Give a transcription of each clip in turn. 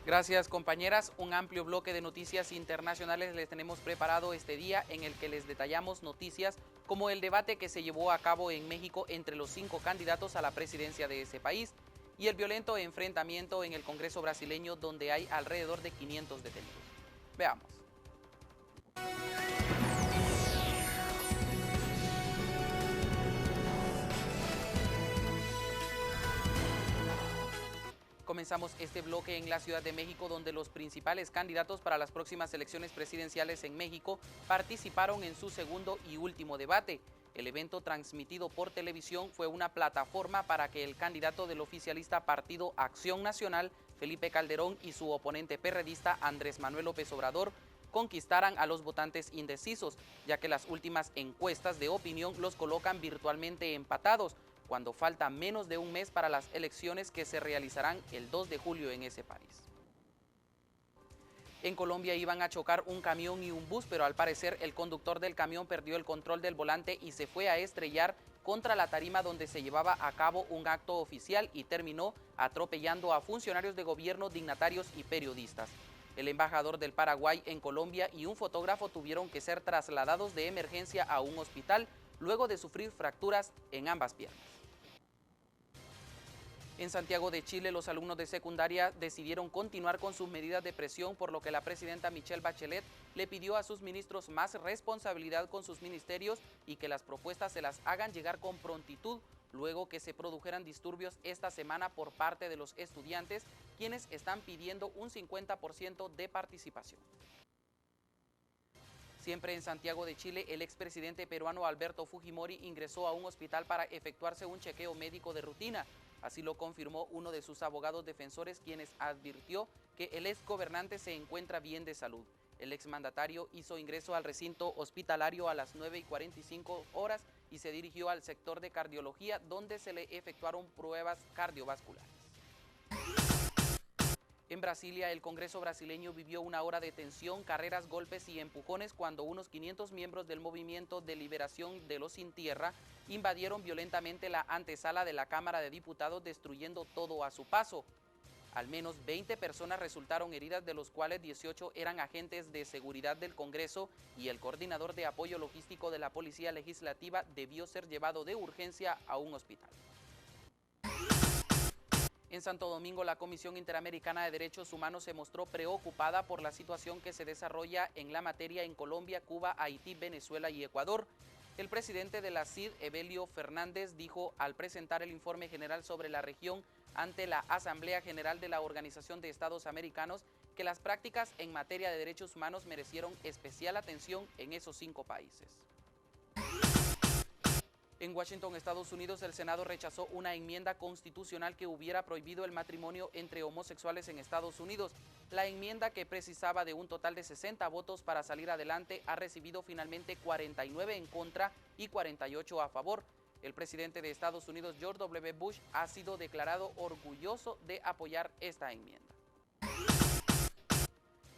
Gracias, compañeras. Un amplio bloque de noticias internacionales les tenemos preparado este día, en el que les detallamos noticias como el debate que se llevó a cabo en México entre los 5 candidatos a la presidencia de ese país y el violento enfrentamiento en el Congreso brasileño, donde hay alrededor de 500 detenidos. Veamos. Comenzamos este bloque en la Ciudad de México, donde los principales candidatos para las próximas elecciones presidenciales en México participaron en su segundo y último debate. El evento, transmitido por televisión, fue una plataforma para que el candidato del oficialista Partido Acción Nacional, Felipe Calderón, y su oponente perredista, Andrés Manuel López Obrador, conquistaran a los votantes indecisos, ya que las últimas encuestas de opinión los colocan virtualmente empatados, cuando falta menos de un mes para las elecciones que se realizarán el 2 de julio en ese país. En Colombia iban a chocar un camión y un bus, pero al parecer el conductor del camión perdió el control del volante y se fue a estrellar contra la tarima donde se llevaba a cabo un acto oficial, y terminó atropellando a funcionarios de gobierno, dignatarios y periodistas. El embajador del Paraguay en Colombia y un fotógrafo tuvieron que ser trasladados de emergencia a un hospital luego de sufrir fracturas en ambas piernas. En Santiago de Chile, los alumnos de secundaria decidieron continuar con sus medidas de presión, por lo que la presidenta Michelle Bachelet le pidió a sus ministros más responsabilidad con sus ministerios y que las propuestas se las hagan llegar con prontitud, luego que se produjeran disturbios esta semana por parte de los estudiantes, quienes están pidiendo un 50% de participación. Siempre en Santiago de Chile, el expresidente peruano Alberto Fujimori ingresó a un hospital para efectuarse un chequeo médico de rutina. Así lo confirmó uno de sus abogados defensores, quienes advirtió que el exgobernante se encuentra bien de salud. El exmandatario hizo ingreso al recinto hospitalario a las 9:45 horas y se dirigió al sector de cardiología, donde se le efectuaron pruebas cardiovasculares. En Brasilia, el Congreso brasileño vivió una hora de tensión, carreras, golpes y empujones cuando unos 500 miembros del Movimiento de Liberación de los Sin Tierra invadieron violentamente la antesala de la Cámara de Diputados, destruyendo todo a su paso. Al menos 20 personas resultaron heridas, de los cuales 18 eran agentes de seguridad del Congreso, y el coordinador de apoyo logístico de la Policía Legislativa debió ser llevado de urgencia a un hospital. En Santo Domingo, la Comisión Interamericana de Derechos Humanos se mostró preocupada por la situación que se desarrolla en la materia en Colombia, Cuba, Haití, Venezuela y Ecuador. El presidente de la CID, Evelio Fernández, dijo al presentar el informe general sobre la región ante la Asamblea General de la Organización de Estados Americanos, que las prácticas en materia de derechos humanos merecieron especial atención en esos 5 países. En Washington, Estados Unidos, el Senado rechazó una enmienda constitucional que hubiera prohibido el matrimonio entre homosexuales en Estados Unidos. La enmienda, que precisaba de un total de 60 votos para salir adelante, ha recibido finalmente 49 en contra y 48 a favor. El presidente de Estados Unidos, George W. Bush, ha sido declarado orgulloso de apoyar esta enmienda.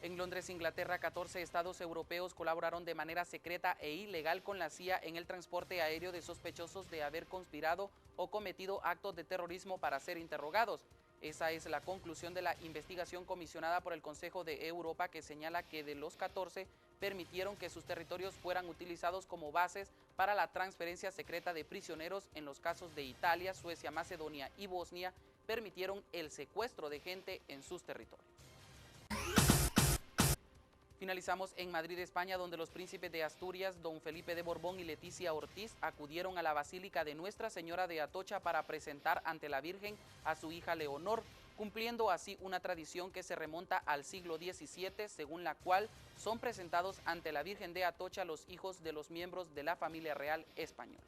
En Londres, Inglaterra, 14 estados europeos colaboraron de manera secreta e ilegal con la CIA en el transporte aéreo de sospechosos de haber conspirado o cometido actos de terrorismo para ser interrogados. Esa es la conclusión de la investigación comisionada por el Consejo de Europa, que señala que de los 14 permitieron que sus territorios fueran utilizados como bases para la transferencia secreta de prisioneros. En los casos de Italia, Suecia, Macedonia y Bosnia, permitieron el secuestro de gente en sus territorios. Finalizamos en Madrid, España, donde los príncipes de Asturias, don Felipe de Borbón y Leticia Ortiz, acudieron a la Basílica de Nuestra Señora de Atocha para presentar ante la Virgen a su hija Leonor, cumpliendo así una tradición que se remonta al siglo XVII, según la cual son presentados ante la Virgen de Atocha los hijos de los miembros de la familia real española.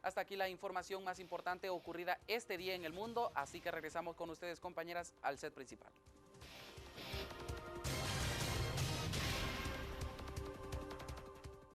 Hasta aquí la información más importante ocurrida este día en el mundo, así que regresamos con ustedes, compañeras, al set principal.